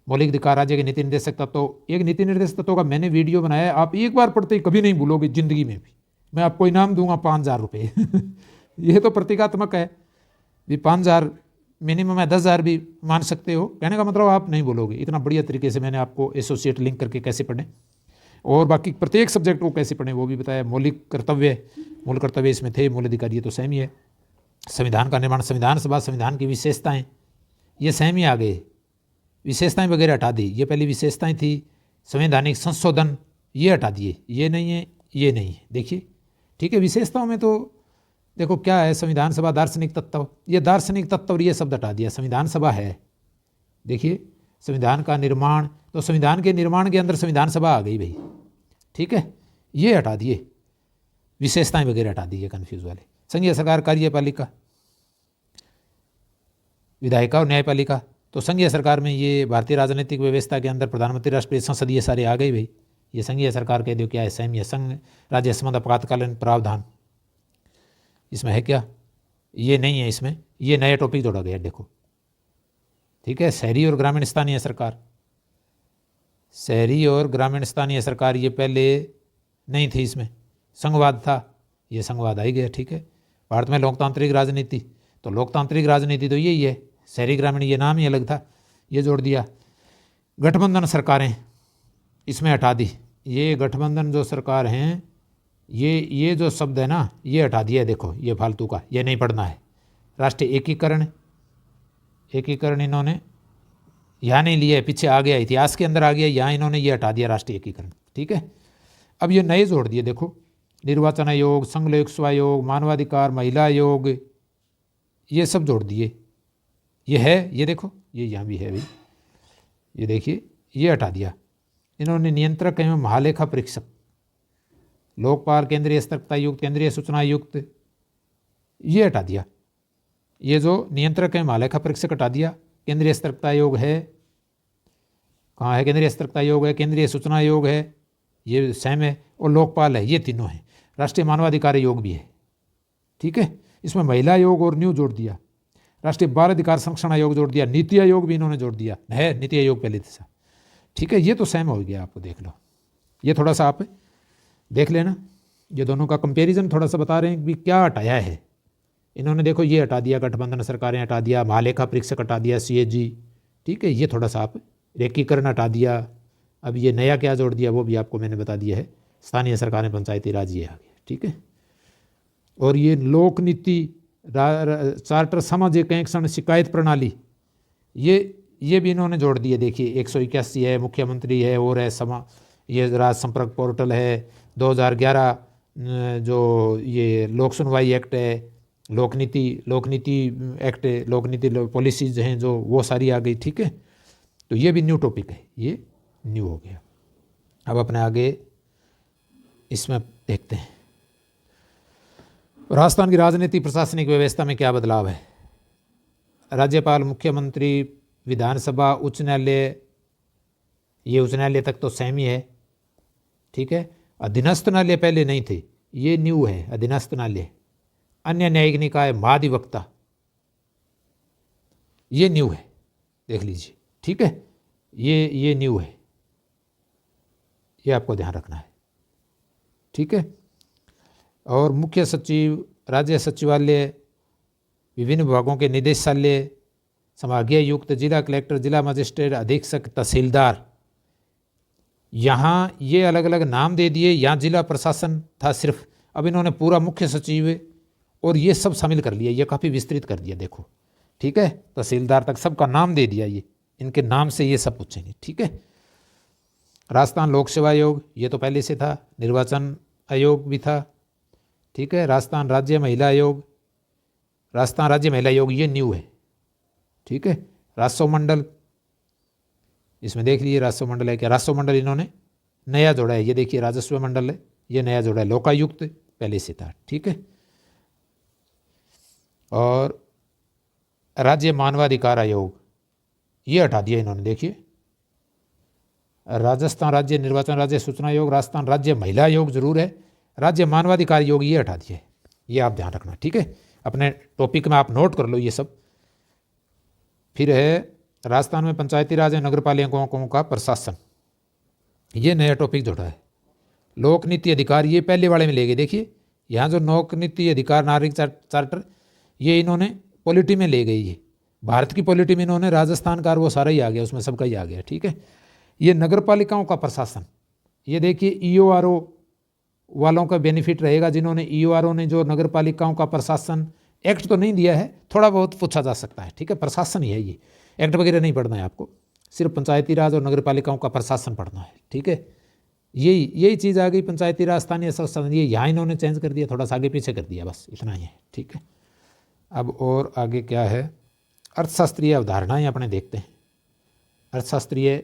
मौलिक अधिकार राज्य के नीति निर्देशक तत्व। एक नीति निर्देशक तत्वों का मैंने वीडियो बनाया है, आप एक बार पढ़ते ही कभी नहीं भूलोगे जिंदगी में भी। मैं आपको इनाम दूंगा 5,000 रुपये ये तो प्रतीकात्मक है भी, 5,000 मिनिमम है, 10,000 भी मान सकते हो। कहने का मतलब आप नहीं भूलोगे। इतना बढ़िया तरीके से मैंने आपको एसोसिएट लिंक करके कैसे पढ़ें और बाकी प्रत्येक सब्जेक्ट को कैसे पढ़ें वो भी बताया। मौलिक कर्तव्य, मूल कर्तव्य इसमें थे, मूल अधिकार ये तो सेम ही है। संविधान का निर्माण, संविधान सभा, संविधान की विशेषताएं ये सेम ही आ गए। विशेषताएं वगैरह हटा दी, ये पहली विशेषताएं थी। संवैधानिक संशोधन ये हटा दिए, ये नहीं है, ये नहीं है। देखिए ठीक है, विशेषताओं में तो देखो क्या है, संविधान सभा, दार्शनिक तत्व, ये दार्शनिक तत्व और ये शब्द हटा दिया, संविधान सभा है। देखिए संविधान का निर्माण, तो संविधान के निर्माण के अंदर संविधान सभा आ गई भाई, ठीक है, ये हटा दिए, विशेषताएं वगैरह हटा दी, कन्फ्यूज वाले। संघीय सरकार, कार्यपालिका, विधायिका और न्यायपालिका, तो संघीय सरकार में ये भारतीय राजनीतिक व्यवस्था के अंदर प्रधानमंत्री, राष्ट्रपति, संसद ये सारे आ गए भाई। ये संघीय सरकार कह दो क्या है, सेम या संघ राज्य संबंध आपातकालीन प्रावधान, इसमें है क्या, ये नहीं है, इसमें ये नया टॉपिक जोड़ा गया देखो, ठीक है। शहरी और ग्रामीण स्थानीय सरकार, शहरी और ग्रामीण स्थानीय सरकार ये पहले नहीं थी, इसमें संघवाद था, ये संघवाद आ ही गया, ठीक है। भारत में लोकतांत्रिक राजनीति, तो लोकतांत्रिक राजनीति तो यही है, शहरी ग्रामीण ये नाम ही अलग था, ये जोड़ दिया। गठबंधन सरकारें इसमें हटा दी, ये गठबंधन जो सरकार हैं ये जो शब्द है ना ये हटा दिया, देखो ये फालतू का, ये नहीं पढ़ना है। राष्ट्रीय एकीकरण, एकीकरण इन्होंने यहाँ नहीं लिया है, पीछे आ गया, इतिहास के अंदर आ गया, यहाँ इन्होंने ये हटा दिया राष्ट्रीय एकीकरण, ठीक है। अब ये नए जोड़ दिए, देखो निर्वाचन आयोग, संघ लोकसेवा आयोग, मानवाधिकार, महिला आयोग, ये सब जोड़ दिए। ये है, ये देखो ये यहाँ भी है भाई, ये देखिए ये हटा दिया इन्होंने। नियंत्रक एवं महालेखा परीक्षक, लोकपाल, केंद्रीय सतर्कता आयुक्त, केंद्रीय सूचना आयुक्त, ये हटा दिया। ये जो नियंत्रक है महालेखा परीक्षक हटा दिया। केंद्रीय सतर्कता आयोग है, कहाँ है, केंद्रीय सतर्कता आयोग है, केंद्रीय सूचना आयोग है, ये सेम है, और लोकपाल है, ये तीनों हैं। राष्ट्रीय मानवाधिकार आयोग भी है, ठीक है। इसमें महिला आयोग और न्यू जोड़ दिया। राष्ट्रीय बाल अधिकार संरक्षण आयोग जोड़ दिया। नीति आयोग भी इन्होंने जोड़ दिया है, नीति आयोग पहले था, ठीक है। ये तो सेम हो गया, आपको देख लो, ये थोड़ा सा आप देख लेना, ये दोनों का कंपैरिजन थोड़ा सा बता रहे हैं कि क्या हटाया है इन्होंने। देखो ये हटा दिया, गठबंधन सरकारें हटा दिया, महालेखा परीक्षक हटा दिया, CAG, ठीक है। ये थोड़ा सा आप एकीकरण हटा दिया। अब ये नया क्या जोड़ दिया वो भी आपको मैंने बता दिया है, स्थानीय सरकारें, पंचायती राज, ये आ गया, ठीक है। और ये लोक नीति, चार्टर, सामाजिक एंक्शन, शिकायत प्रणाली, ये भी इन्होंने जोड़ दिए। देखिए 181 है, मुख्यमंत्री है, और है ये राज संपर्क पोर्टल है, 2011 जो ये लोक सुनवाई एक्ट है, लोक नीति एक्ट है, लोक नीति पॉलिसीज हैं जो, वो सारी आ गई, ठीक है। तो ये भी न्यू टॉपिक है, ये न्यू हो गया। अब अपने आगे इसमें देखते हैं राजस्थान की राजनीतिक प्रशासनिक व्यवस्था में क्या बदलाव है। राज्यपाल, मुख्यमंत्री, विधानसभा, उच्च न्यायालय, ये उच्च न्यायालय तक तो सेम ही है, ठीक है। अधीनस्थ न्यायालय पहले नहीं थे, ये न्यू है अधीनस्थ न्यायालय। अन्य न्यायिक निकाय, महाधिवक्ता, ये न्यू है, देख लीजिए, ठीक है। ये न्यू है, ये आपको ध्यान रखना है, ठीक है। और मुख्य सचिव, राज्य सचिवालय, विभिन्न विभागों के निदेशालय, संभागीय आयुक्त, जिला कलेक्टर, जिला मजिस्ट्रेट, अधीक्षक, तहसीलदार, यहाँ ये अलग अलग नाम दे दिए। यहाँ जिला प्रशासन था सिर्फ, अब इन्होंने पूरा मुख्य सचिव और ये सब शामिल कर लिया, ये काफ़ी विस्तृत कर दिया, देखो, ठीक है। तहसीलदार तक सबका नाम दे दिया, ये इनके नाम से ये सब पूछेंगे, ठीक है। राजस्थान लोक सेवा आयोग, ये तो पहले से था। निर्वाचन आयोग भी था, ठीक है। राजस्थान राज्य महिला आयोग, राजस्थान राज्य महिला आयोग, ये न्यू है, ठीक है। राजस्व मंडल, इसमें देख लीजिए राजस्व मंडल है क्या, राजस्व मंडल इन्होंने नया जोड़ा है, ये देखिए राजस्व मंडल है, ये नया जोड़ा है। लोकायुक्त पहले से था, ठीक है। और राज्य मानवाधिकार आयोग, ये हटा दिया इन्होंने, देखिए। राजस्थान राज्य निर्वाचन, राज्य सूचना आयोग, राजस्थान राज्य महिला आयोग जरूर है, राज्य मानवाधिकार आयोग ये हटा दिया है, ये आप ध्यान रखना, ठीक है। अपने टॉपिक में आप नोट कर लो ये सब। फिर है राजस्थान में पंचायती राज एवं नगर पालिकाओं का प्रशासन, ये नया टॉपिक जोड़ा है। लोक नीति अधिकार, ये पहले वाले में ले गए। देखिए यहाँ जो लोक नीति अधिकार नागरिक चार्टर, ये इन्होंने पॉलिटी में ले गई। ये भारत की पॉलिटी में इन्होंने राजस्थान का वो सारा ही आ गया, उसमें सबका ही आ गया। ठीक है, ये नगर पालिकाओं का प्रशासन, ये देखिए EORO वालों का बेनिफिट रहेगा, जिन्होंने EORO ने जो नगर पालिकाओं का प्रशासन एक्ट तो नहीं दिया है, थोड़ा बहुत पूछा जा सकता है। ठीक है, प्रशासन ही है ये, एक्ट वगैरह नहीं पढ़ना है आपको, सिर्फ पंचायती राज और नगर पालिकाओं का प्रशासन पढ़ना है। ठीक है, यही चीज़ आ गई पंचायती राज स्थानीय शासन, ये यहाँ इन्होंने चेंज कर दिया, थोड़ा सा आगे पीछे कर दिया, बस इतना ही है। ठीक है, अब और आगे क्या है, अर्थशास्त्रीय अवधारणाएं अपने देखते हैं। अर्थशास्त्रीय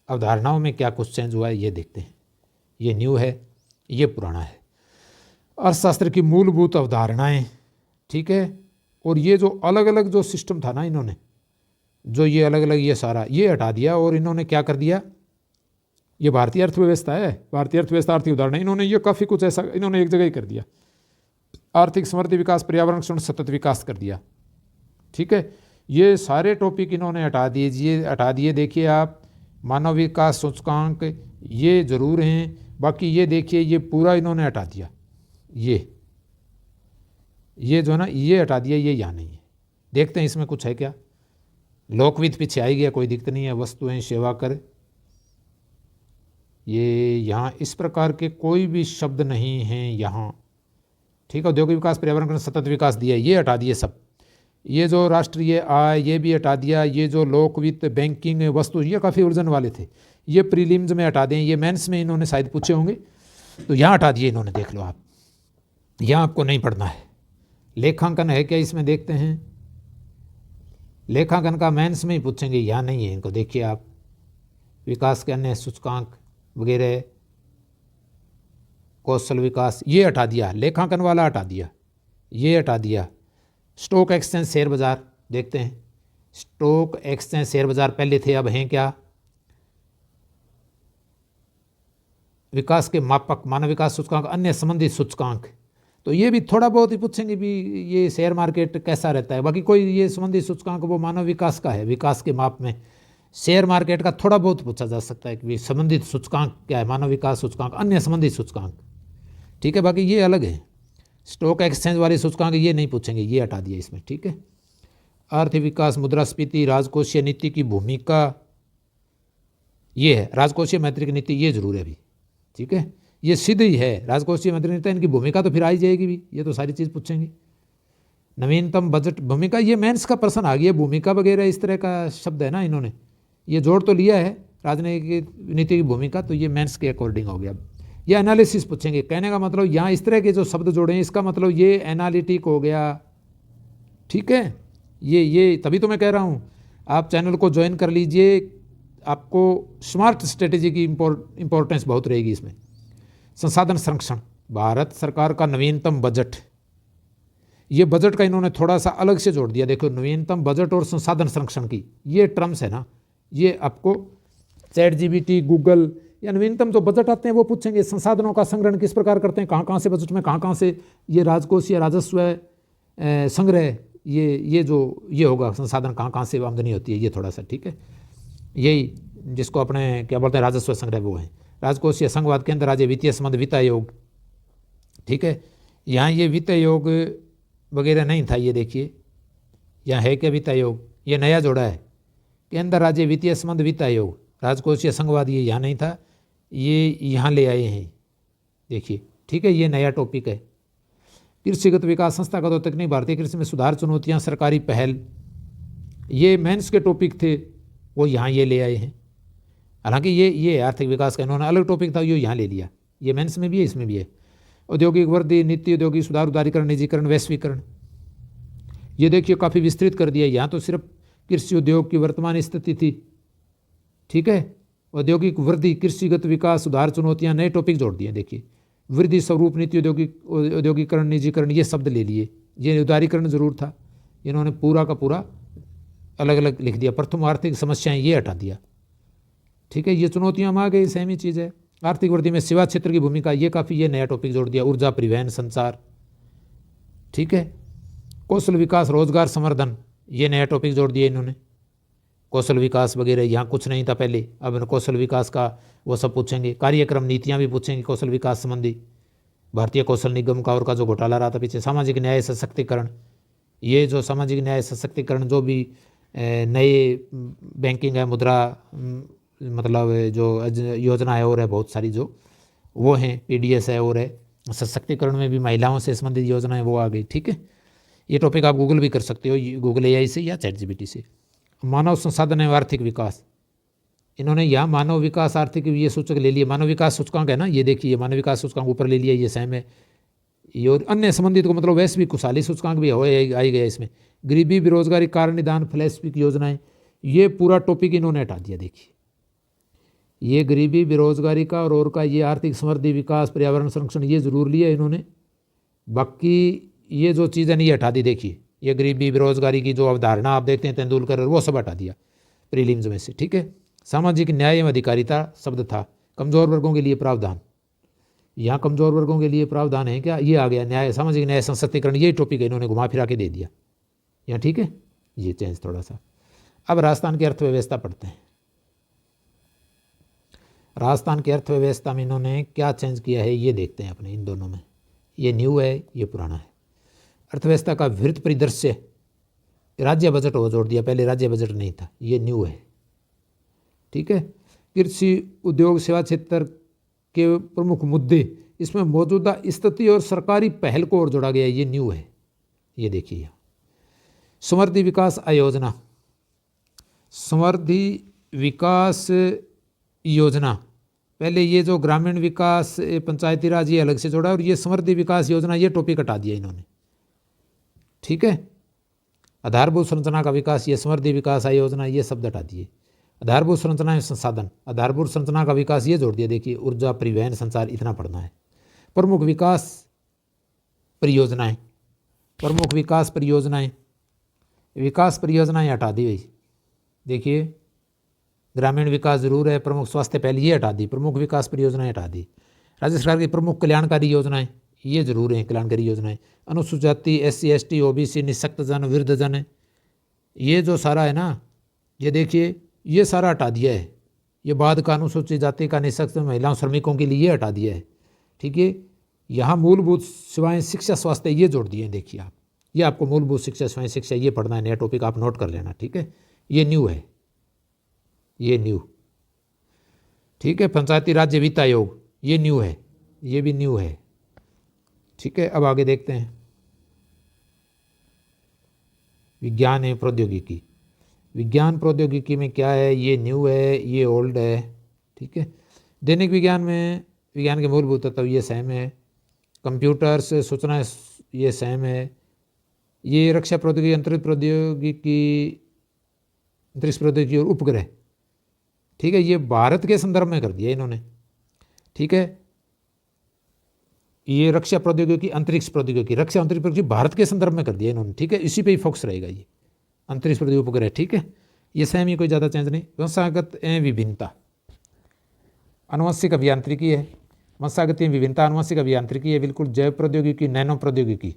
अवधारणाओं में क्या कुछ चेंज हुआ है ये देखते हैं। ये न्यू है, ये पुराना है। अर्थशास्त्र की मूलभूत अवधारणाएं, ठीक है, और ये जो अलग अलग जो सिस्टम था ना, इन्होंने जो ये अलग अलग ये सारा ये हटा दिया, और इन्होंने क्या कर दिया, ये भारतीय अर्थव्यवस्था है, भारतीय अर्थव्यवस्था आर्थिक उदाहरण, इन्होंने ये काफ़ी कुछ ऐसा इन्होंने एक जगह ही कर दिया। आर्थिक समृद्धि विकास, पर्यावरण संरक्षण, सतत विकास कर दिया। ठीक है, ये सारे टॉपिक इन्होंने हटा दिए। देखिए आप, मानव विकास सूचकांक ये जरूर हैं, बाकी ये देखिए ये पूरा इन्होंने हटा दिया। ये जो है ना, ये हटा दिया, ये यहाँ नहीं है। देखते हैं इसमें कुछ है क्या। लोकवित्त पीछे आई गया, कोई दिक्कत नहीं है। वस्तुएं, सेवा कर, ये यहाँ इस प्रकार के कोई भी शब्द नहीं हैं यहाँ। ठीक है, औद्योगिक विकास, पर्यावरण, सतत विकास दिया, ये हटा दिए सब। ये जो राष्ट्रीय आय, ये भी हटा दिया। ये जो लोकवित्त, बैंकिंग, वस्तु, ये काफ़ी उलझन वाले थे, ये प्रीलिम्स में हटा दें। ये मेंस में इन्होंने शायद पूछे होंगे, तो यहाँ हटा दिए इन्होंने, देख लो आप, यहाँ आपको नहीं पढ़ना है। लेखांकन है क्या इसमें, देखते हैं। लेखांकन का मेंस में ही पूछेंगे, यहाँ नहीं है इनको, देखिए आप। विकास के अन्य सूचकांक वगैरह, कौशल विकास, ये हटा दिया। लेखांकन वाला हटा दिया, ये हटा दिया। स्टॉक एक्सचेंज, शेयर बाजार, देखते हैं। स्टॉक एक्सचेंज, शेयर बाजार पहले थे, अब हैं क्या। विकास के मापक, मानव विकास सूचकांक, अन्य संबंधित सूचकांक, तो ये भी थोड़ा बहुत ही पूछेंगे भी, ये शेयर मार्केट कैसा रहता है। बाकी कोई ये संबंधित सूचकांक वो मानव विकास का है, विकास के माप में। शेयर मार्केट का थोड़ा बहुत पूछा जा सकता है कि संबंधित सूचकांक क्या है, मानव विकास सूचकांक, अन्य संबंधित सूचकांक। ठीक है, बाकी ये अलग है। स्टॉक एक्सचेंज वाले सूचकांक ये नहीं पूछेंगे, ये हटा दिया इसमें। ठीक है, आर्थिक विकास, मुद्रास्फीति, राजकोषीय नीति की भूमिका, ये है। राजकोषीय मौद्रिक नीति ये जरूर है अभी। ठीक है, ये सिद्ध ही है, राजकोषीय मौद्रिक नीति, इनकी भूमिका तो फिर आई जाएगी भी, ये तो सारी चीज़ पूछेंगे। नवीनतम बजट भूमिका, ये मेंस का प्रश्न आ गया। भूमिका वगैरह इस तरह का शब्द है ना, इन्होंने ये जोड़ तो लिया है, राजनीतिक नीति की भूमिका, तो ये मेंस के अकॉर्डिंग हो गया। ये एनालिसिस पूछेंगे, कहने का मतलब यहाँ इस तरह के जो शब्द जोड़े हैं, इसका मतलब ये एनालिटिक हो गया। ठीक है, ये तभी तो मैं कह रहा हूँ आप चैनल को ज्वाइन कर लीजिए, आपको स्मार्ट स्ट्रेटेजी की इम्पोर्टेंस बहुत रहेगी इसमें। संसाधन संरक्षण, भारत सरकार का नवीनतम बजट, ये बजट का इन्होंने थोड़ा सा अलग से जोड़ दिया। देखो, नवीनतम बजट और संसाधन संरक्षण की ये टर्म्स है ना, ये आपको ChatGPT, गूगल या नवीनतम जो बजट आते हैं वो पूछेंगे। संसाधनों का संग्रहण किस प्रकार करते हैं, कहाँ से बजट में कहाँ से ये राजकोष या राजस्व संग्रह, ये जो ये होगा, संसाधन कहाँ से आमदनी होती है, ये थोड़ा सा। ठीक है, यही जिसको अपने क्या बोलते हैं, राजस्व संग्रह, वो है। राजकोष या संघवाद, केंद्र राज्य वित्तीय संबंध, वित्त आयोग। ठीक है, यहाँ ये वित्त आयोग वगैरह नहीं था, ये देखिए यहाँ है क्या वित्त आयोग, ये नया जोड़ा है। केंद्र राज्य वित्तीय संबंध, वित्त आयोग, राजकोषीय संघवाद, ये यहाँ नहीं था, ये यहाँ ले आए हैं, देखिए। ठीक है, ये नया टॉपिक है। कृषिगत विकास, संस्थागत और तकनीक, भारतीय कृषि में सुधार, चुनौतियाँ, सरकारी पहल, ये मेंस के टॉपिक थे, वो यहाँ ये ले आए हैं। हालांकि ये आर्थिक विकास का इन्होंने अलग टॉपिक था, ये यहाँ ले लिया। ये मेंस में भी है, इसमें भी है। औद्योगिक वृद्धि, नीति, औद्योगिक सुधार, उदारीकरण, निजीकरण, वैश्वीकरण, ये देखिए काफ़ी विस्तृत कर दिया। यहाँ तो सिर्फ कृषि उद्योग की वर्तमान स्थिति थी। ठीक है, औद्योगिक वृद्धि, कृषिगत विकास, सुधार, चुनौतियाँ, नए टॉपिक जोड़ दिए। देखिए, वृद्धि, स्वरूप, नीति, औद्योगिकरण, निजीकरण, ये शब्द ले लिए। ये उदारीकरण जरूर था, इन्होंने पूरा का पूरा अलग अलग लिख दिया। प्रथम आर्थिक समस्याएं, ये हटा दिया। ठीक है, ये चुनौतियाँ हम आ गई, सेम ही चीज़ है। आर्थिक वृद्धि में सेवा क्षेत्र की भूमिका, ये काफ़ी ये नया टॉपिक जोड़ दिया। ऊर्जा, परिवहन, संचार। ठीक है, कौशल विकास, रोजगार संवर्धन, ये नया टॉपिक जोड़ दिया इन्होंने। कौशल विकास वगैरह यहाँ कुछ नहीं था पहले, अब कौशल विकास का वो सब पूछेंगे। कार्यक्रम नीतियाँ भी पूछेंगे कौशल विकास संबंधी। भारतीय कौशल निगम का और का जो घोटाला रहा था पीछे। सामाजिक न्याय सशक्तिकरण, ये जो सामाजिक न्याय सशक्तिकरण जो भी नए बैंकिंग है, मुद्रा मतलब जो योजना है और है बहुत सारी जो वो हैं, PDS है और है। सशक्तिकरण में भी महिलाओं से संबंधित योजनाएं वो आ गई। ठीक है, ये टॉपिक आप गूगल भी कर सकते हो, गूगल AI से या ChatGPT से। मानव संसाधन एवं आर्थिक विकास, इन्होंने यहाँ मानव विकास आर्थिक ये सूचक ले लिया। मानव विकास सूचकांक है ना, ये देखिए मानव विकास सूचकांक ऊपर ले लिया, ये सेम है। ये और अन्य संबंधित को मतलब वैश्विक खुशहाली सूचकांक भी आई गया इसमें। गरीबी बेरोजगारी कारण निदान फ्लैशपिक योजनाएं, ये पूरा टॉपिक इन्होंने हटा दिया। देखिए ये गरीबी बेरोजगारी का और का, ये आर्थिक समृद्धि विकास पर्यावरण संरक्षण ये जरूर लिया इन्होंने, बाकी ये जो चीज़ें नहीं हटा दी। देखिए ये गरीबी बेरोजगारी की जो अवधारणा आप देखते हैं तेंदुलकर, वो सब हटा दिया प्रीलिम्स में से। ठीक है, सामाजिक न्याय एवं अधिकारिता शब्द था। कमजोर वर्गों के लिए प्रावधान, यहाँ कमजोर वर्गों के लिए प्रावधान है क्या, ये आ गया न्याय, सामाजिक न्याय सशक्तिकरण, ये टॉपिक है इन्होंने घुमा फिरा के दे दिया यहाँ। ठीक है, ये चेंज थोड़ा सा। अब राजस्थान की अर्थव्यवस्था पढ़ते हैं। राजस्थान की अर्थव्यवस्था में इन्होंने क्या चेंज किया है ये देखते हैं अपने इन दोनों में। ये न्यू है, ये पुराना है। अर्थव्यवस्था का विस्तृत परिदृश्य, राज्य बजट हो जोड़ दिया, पहले राज्य बजट नहीं था, ये न्यू है। ठीक है, कृषि उद्योग सेवा क्षेत्र के प्रमुख मुद्दे, इसमें मौजूदा स्थिति और सरकारी पहल को और जोड़ा गया, ये न्यू है। ये देखिए समृद्धि विकास आयोजना, समृद्धि विकास योजना, पहले ये जो ग्रामीण विकास पंचायती राज ये अलग से जोड़ा, और ये समृद्धि विकास योजना ये टॉपिक हटा दिया इन्होंने। ठीक है, आधारभूत संरचना का विकास, ये समृद्धि विकास आयोजना ये शब्द हटा दिए। आधारभूत संरचना एवं संसाधन, आधारभूत संरचना का विकास ये जोड़ दिया। देखिए ऊर्जा, परिवहन, संचार, इतना पढ़ना है। प्रमुख विकास परियोजनाएं, प्रमुख विकास परियोजनाएं, विकास परियोजनाएं हटा दी भाई। देखिए ग्रामीण विकास जरूर है, प्रमुख स्वास्थ्य पहले ये हटा दी, प्रमुख विकास परियोजनाएं हटा दी। राज्य सरकार की प्रमुख कल्याणकारी योजनाएं ये जरूर हैं, कल्याणकारी योजनाएं। अनुसूचित जाति, SC ST OBC, निःशक्त जन, वृद्धजन, ये जो सारा है ना, ये देखिए ये सारा हटा दिया है। ये बाद का अनुसूचित जाति का, निःशक्त, महिलाओं, श्रमिकों के लिए ये हटा दिया है। ठीक है, यहाँ मूलभूत सेवाएं, शिक्षा, स्वास्थ्य ये जोड़ दिए हैं। देखिए आप, ये आपको मूलभूत शिक्षा, सेवाएं, शिक्षा ये पढ़ना है, नया टॉपिक आप नोट कर लेना। ठीक है, ये न्यू है, ये न्यू। ठीक है, पंचायती राज्य वित्त आयोग ये न्यू है, ये भी न्यू है। ठीक है, अब आगे देखते हैं। विज्ञान एवं प्रौद्योगिकी, विज्ञान प्रौद्योगिकी में क्या है, ये न्यू है, ये ओल्ड है। ठीक है, दैनिक विज्ञान में विज्ञान के मूलभूत तत्व ये सेम है। कंप्यूटर्स, सूचना ये सेम है। ये रक्षा प्रौद्योगिकी, अंतरिक्ष प्रौद्योगिकी, अंतरिक्ष प्रौद्योगिकी और उपग्रह। ठीक है, ये भारत के संदर्भ में कर दिया इन्होंने। ठीक है, ये रक्षा प्रौद्योगिकी, अंतरिक्ष प्रौद्योगिकी, रक्षा अंतरिक्ष प्रौद्योगिकी भारत के संदर्भ में कर दिया इन्होंने। ठीक है, इसी पे ही फोकस रहेगा ये अंतरिक्ष प्रौद्योगिकी, उपग्रह। ठीक है, ये सेम ही, कोई ज़्यादा चेंज नहीं। वंशागत एवं विभिन्नता, आनुवंशिक अभियांत्रिकी है। वंशागत एवं विभिन्नता आनुवंशिक अभियांत्रिकी है, बिल्कुल। जैव प्रौद्योगिकी, नैनो प्रौद्योगिकी,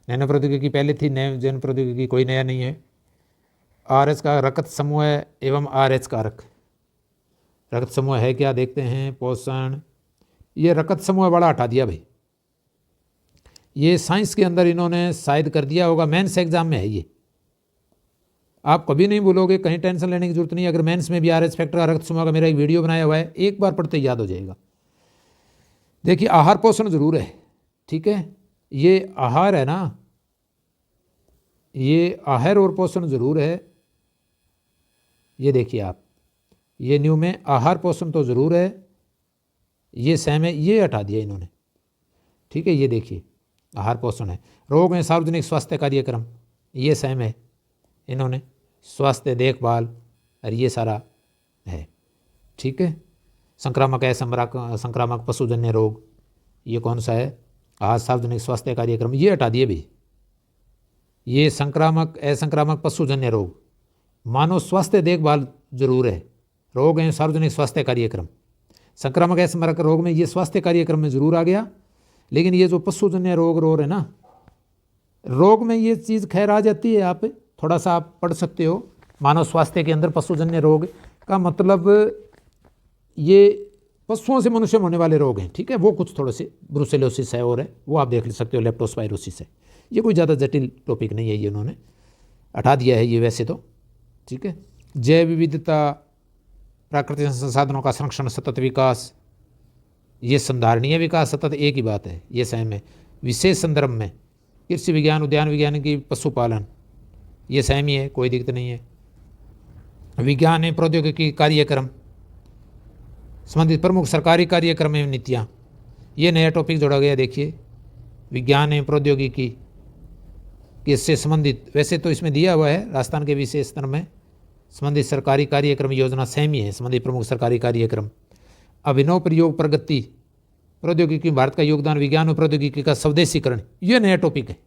नैनो प्रौद्योगिकी पहले थी, जैव प्रौद्योगिकी कोई नया नहीं है। RH का रक्त समूह एवं RH कारक, रक्त समूह है क्या देखते हैं। पोषण, ये रक्त समूह बड़ा हटा दिया भाई। ये साइंस के अंदर इन्होंने शायद कर दिया होगा, मेंस एग्जाम में है ये, आप कभी नहीं भूलोगे, कहीं टेंशन लेने की जरूरत नहीं। अगर मेंस में भी RH फैक्टर का, रक्त समूह का मेरा एक वीडियो बनाया हुआ है, एक बार पढ़ते याद हो जाएगा। देखिए आहार पोषण जरूर है। ठीक है, ये आहार है ना, ये आहार और पोषण जरूर है। ये देखिए आप, ये न्यू में आहार पोषण तो जरूर है, ये सेम है, ये हटा दिया इन्होंने। ठीक है, ये देखिए आहार पोषण है। रोग में सार्वजनिक स्वास्थ्य कार्यक्रम ये सेम है इन्होंने, स्वास्थ्य देखभाल और ये सारा है। ठीक है, संक्रामक संक्रामक पशुजन्य रोग ये कौन सा है, आहार सार्वजनिक स्वास्थ्य कार्यक्रम ये हटा दिए भी। ये संक्रामक असंक्रामक पशुजन्य रोग, मानव स्वास्थ्य देखभाल जरूर है, रोग एवं सार्वजनिक स्वास्थ्य कार्यक्रम। संक्रामक असंक्रामक रोग में ये स्वास्थ्य कार्यक्रम में जरूर आ गया, लेकिन ये जो पशुजन्य रोग है ना, रोग में ये चीज़ खैर आ जाती है, आप थोड़ा सा आप पढ़ सकते हो, मानव स्वास्थ्य के अंदर पशुजन्य रोग का मतलब ये पशुओं से मनुष्य में होने वाले रोग हैं, ठीक है। वो कुछ थोड़े से ब्रुसेलोसिस है और है, वो आप देख सकते हो, लेप्टोस्पाइरोसिस है। ये कोई ज़्यादा जटिल टॉपिक नहीं है, ये उन्होंने हटा दिया है ये वैसे तो, ठीक है। जैव विविधता, प्राकृतिक संसाधनों का संरक्षण, सतत विकास, ये संधारणीय विकास, सतत एक ही बात है, ये सहम है। विशेष संदर्भ में कृषि विज्ञान, उद्यान विज्ञान की, पशुपालन, ये सहम ही है, कोई दिक्कत नहीं है। विज्ञान एवं प्रौद्योगिकी कार्यक्रम संबंधित प्रमुख सरकारी कार्यक्रम एवं नीतियाँ, ये नया टॉपिक जोड़ा गया। देखिए विज्ञान एवं प्रौद्योगिकी इससे संबंधित, वैसे तो इसमें दिया हुआ है राजस्थान के विशेष स्तर में संबंधित सरकारी कार्यक्रम योजना सेम ही है, संबंधित प्रमुख सरकारी कार्यक्रम। अभिनव प्रयोग प्रगति प्रौद्योगिकी, भारत का योगदान विज्ञान और प्रौद्योगिकी का स्वदेशीकरण, ये नया टॉपिक है।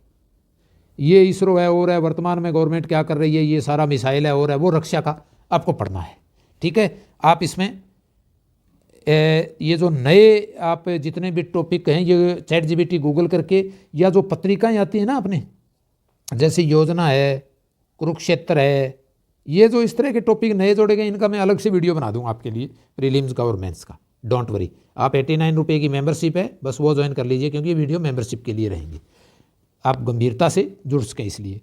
ये इसरो है और है, वर्तमान में गवर्नमेंट क्या कर रही है, ये सारा मिसाइल है और है, वो रक्षा का आपको पढ़ना है, ठीक है। आप इसमें ये जो नए आप जितने भी टॉपिक हैं, ये ChatGPT गूगल करके, या जो पत्रिकाएं आती हैं ना अपने, जैसे योजना है, कुरुक्षेत्र है, ये जो इस तरह के टॉपिक नए जोड़े गए, इनका मैं अलग से वीडियो बना दूंगा आपके लिए, प्रीलिम्स का और मेंस का, डोंट वरी। आप 89 रुपये की मेंबरशिप है, बस वो ज्वाइन कर लीजिए, क्योंकि ये वीडियो मेंबरशिप के लिए रहेंगी, आप गंभीरता से जुड़ सकें इसलिए।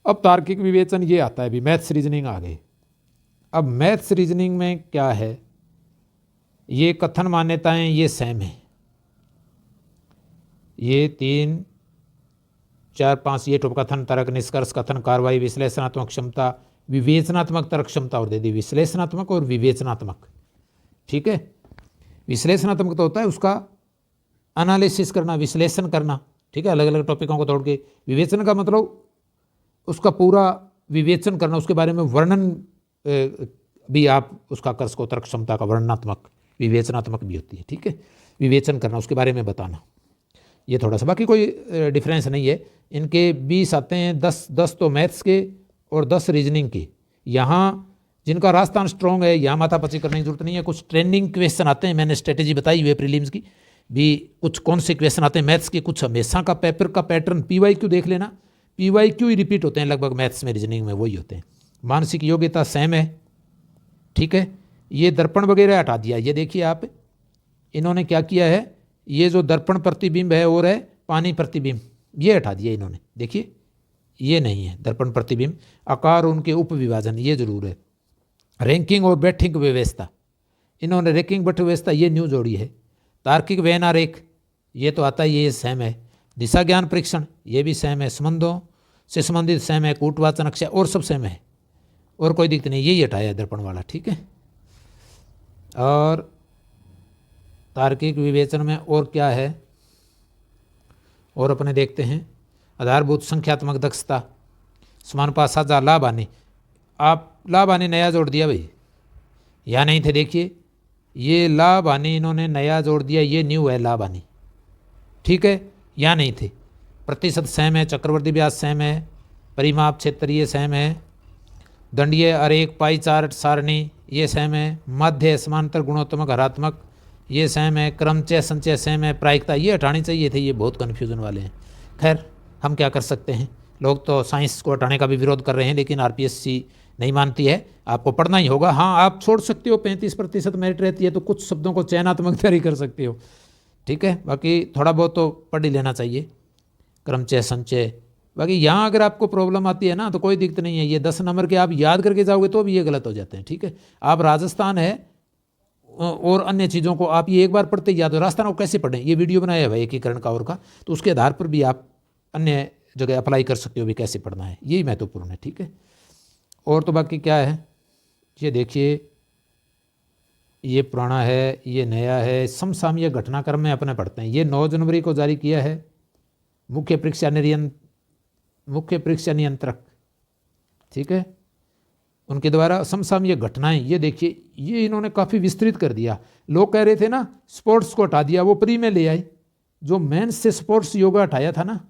अब तार्किक विवेचन ये आता है, अभी मैथ्स रीजनिंग आ गए। अब मैथ्स रीजनिंग में क्या है, ये कथन मान्यताएं, ये सेम है, ये 3 4 5 ये कथन, तर्क, निष्कर्ष, कथन, कार्रवाई, विश्लेषणात्मक क्षमता, विवेचनात्मक तर्क क्षमता, और दे दी विश्लेषणात्मक और विवेचनात्मक, ठीक है। विश्लेषणात्मक तो होता है उसका एनालिसिस करना, विश्लेषण करना, ठीक है, अलग अलग टॉपिकों को तोड़ के। विवेचन का मतलब उसका पूरा विवेचन करना, उसके बारे में वर्णन भी आप उसका कर सको, तर्क क्षमता का वर्णनात्मक, विवेचनात्मक भी होती है, ठीक है। विवेचन करना, उसके बारे में बताना, ये थोड़ा सा, बाकी कोई डिफरेंस नहीं है। इनके 20 आते हैं, 10 तो मैथ्स के और 10 रीजनिंग के। यहाँ जिनका राजस्थान स्ट्रॉन्ग है, यहाँ माथापच्ची करने की जरूरत नहीं है। कुछ ट्रेंडिंग क्वेश्चन आते हैं, मैंने स्ट्रेटेजी बताई हुई है प्रीलिम्स की भी, कुछ कौन से क्वेश्चन आते हैं मैथ्स के, कुछ हमेशा का पेपर का पैटर्न, PYQ देख लेना, PYQ ही रिपीट होते हैं लगभग मैथ्स में, रीजनिंग में वही होते हैं। मानसिक योग्यता सेम है, ठीक है। ये दर्पण वगैरह हटा दिया, ये देखिए आप, इन्होंने क्या किया है, ये जो दर्पण प्रतिबिंब है और है पानी प्रतिबिंब, ये हटा दिया इन्होंने, देखिए ये नहीं है दर्पण प्रतिबिंब। आकार, उनके उपविभाजन, ये जरूर है। रैंकिंग और बैठिंग व्यवस्था, इन्होंने रैंकिंग बैठक व्यवस्था ये न्यू जोड़ी है। तार्किक व्यवहार रेख, ये तो आता ही, ये सेम है। दिशा ज्ञान परीक्षण, ये भी सेम है। संबंधों से संबंधित सेम है। कूटवाचन अक्षय और सब सेम है, और कोई दिक्कत नहीं, यही हटाया है दर्पण वाला, ठीक है। और तार्किक विवेचन में और क्या है, और अपने देखते हैं। आधारभूत संख्यात्मक दक्षता, समानुपात, साझा, लाभ हानि। आप लाभ हानि नया जोड़ दिया भाई, यहाँ नहीं थे, देखिए ये लाभ हानि इन्होंने नया जोड़ दिया, ये न्यू है लाभ हानि, ठीक है, यहाँ नहीं थे। प्रतिशत सेम है, चक्रवर्ती ब्याज सेम है, परिमाप क्षेत्रीय सेम है, दंडीय आरेख, पाई चार्ट, सारणी, ये सेम है। माध्य, समांतर, गुणोत्तमक, हरात्मक, ये सेम है। क्रमचय, संचय सेम है। प्रायिकता, ये हटानी चाहिए थे, ये बहुत कन्फ्यूजन वाले हैं। खैर हम क्या कर सकते हैं, लोग तो साइंस को हटाने का भी विरोध कर रहे हैं, लेकिन RPSC नहीं मानती है, आपको पढ़ना ही होगा। हाँ आप छोड़ सकते हो, 35% मेरिट रहती है, तो कुछ शब्दों को चयनात्मक तैयारी कर सकते हो, ठीक है। बाकी थोड़ा बहुत तो पढ़ ही लेना चाहिए, क्रमचय, संचय। बाकी यहाँ अगर आपको प्रॉब्लम आती है ना, तो कोई दिक्कत नहीं है, ये 10 नंबर के आप याद करके जाओगे तो भी ये गलत हो जाते हैं, ठीक है। आप राजस्थान है और अन्य चीज़ों को आप ये एक बार पढ़ते याद हो। राजस्थान को कैसे पढ़ें, ये वीडियो बनाया है एकीकरण का और का, तो उसके आधार पर भी आप अन्य जगह अप्लाई कर सकते हो भी कैसे पढ़ना है, यही महत्वपूर्ण है, ठीक है। और तो बाकी क्या है, ये देखिए, ये पुराना है, ये नया है। समसामयिक घटनाक्रम में अपने पढ़ते हैं, ये 9 जनवरी को जारी किया है मुख्य परीक्षा नियंत्रक, ठीक है, उनके द्वारा। समसामयिक घटनाएं, ये देखिए, ये इन्होंने काफ़ी विस्तृत कर दिया। लोग कह रहे थे ना स्पोर्ट्स को हटा दिया, वो प्री में ले आए। जो मेंस से स्पोर्ट्स योगा हटाया था ना,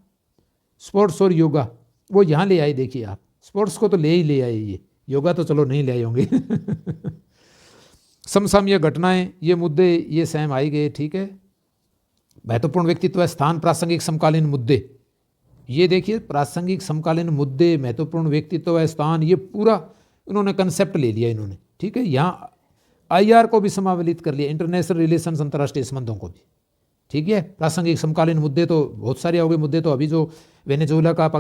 स्पोर्ट्स और योगा, वो यहाँ ले आए। देखिए आप, स्पोर्ट्स को तो ले आए, ये योगा तो चलो नहीं ले आए होंगे। समसामयिक घटनाएं, ये मुद्दे ये सेम आई गए, ठीक है। महत्वपूर्ण व्यक्तित्व, स्थान, प्रासंगिक समकालीन मुद्दे, ये देखिए प्रासंगिक समकालीन मुद्दे, महत्वपूर्ण व्यक्तित्व, स्थान, ये पूरा उन्होंने कंसेप्ट ले लिया इन्होंने, ठीक है। यहाँ IR को भी समावलित कर लिया, इंटरनेशनल रिलेशंस, अंतर्राष्ट्रीय संबंधों को भी, ठीक है। प्रासंगिक समकालीन मुद्दे तो बहुत सारे हो गए मुद्दे, तो अभी जो वेनेजुएला का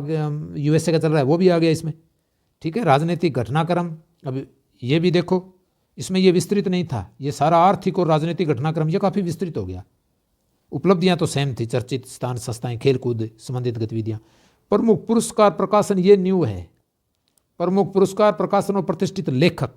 USA का चल रहा है वो भी आ गया इसमें, ठीक है। राजनीतिक घटनाक्रम, अब ये भी देखो, इसमें ये विस्तृत नहीं था, ये सारा आर्थिक और राजनीतिक घटनाक्रम ये काफ़ी विस्तृत हो गया। उपलब्धियां तो सेम थी, चर्चित स्थान, संस्थाएं, खेलकूद संबंधित गतिविधियां। प्रमुख पुरस्कार प्रकाशन ये न्यू है, प्रमुख पुरस्कार प्रकाशन और प्रतिष्ठित लेखक,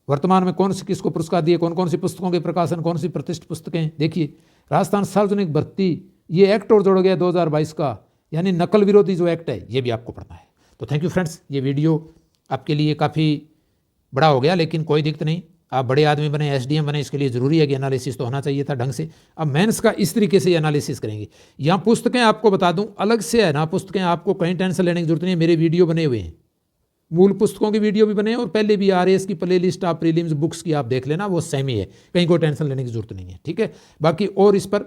वर्तमान में कौन से किसको पुरस्कार दिए, कौन कौन सी पुस्तकों के प्रकाशन, कौन सी प्रतिष्ठित पुस्तकें। देखिए राजस्थान सार्वजनिक भर्ती, ये एक्ट और जोड़ा गया 2022 का, यानी नकल विरोधी जो एक्ट है ये भी आपको पढ़ना है। तो थैंक यू फ्रेंड्स, ये वीडियो आपके लिए काफ़ी बड़ा हो गया, लेकिन कोई दिक्कत नहीं, आप बड़े आदमी बने, SDM बने, इसके लिए ज़रूरी है कि एनालिसिस तो होना चाहिए था ढंग से। अब मेंस का इस तरीके से एनालिसिस करेंगे। यहाँ पुस्तकें आपको बता दूं अलग से है ना, पुस्तकें आपको कहीं टेंशन लेने की जरूरत नहीं है, मेरे वीडियो बने हुए हैं, मूल पुस्तकों की वीडियो भी बने हैं और पहले भी RAS की प्ले लिस्ट आप प्रीलिम्स बुक्स की आप देख लेना, वो सेम ही है, कहीं कोई टेंशन लेने की जरूरत नहीं है, ठीक है। बाकी और इस पर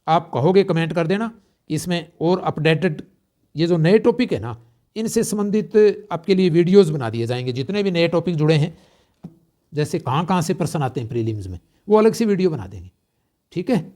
आप कहोगे कमेंट कर देना, इसमें और अपडेटेड ये जो नए टॉपिक है ना, इनसे संबंधित आपके लिए वीडियोज़ बना दिए जाएंगे, जितने भी नए टॉपिक जुड़े हैं, जैसे कहाँ कहाँ से प्रश्न आते हैं प्रीलिम्स में, वो अलग से वीडियो बना देंगे, ठीक है।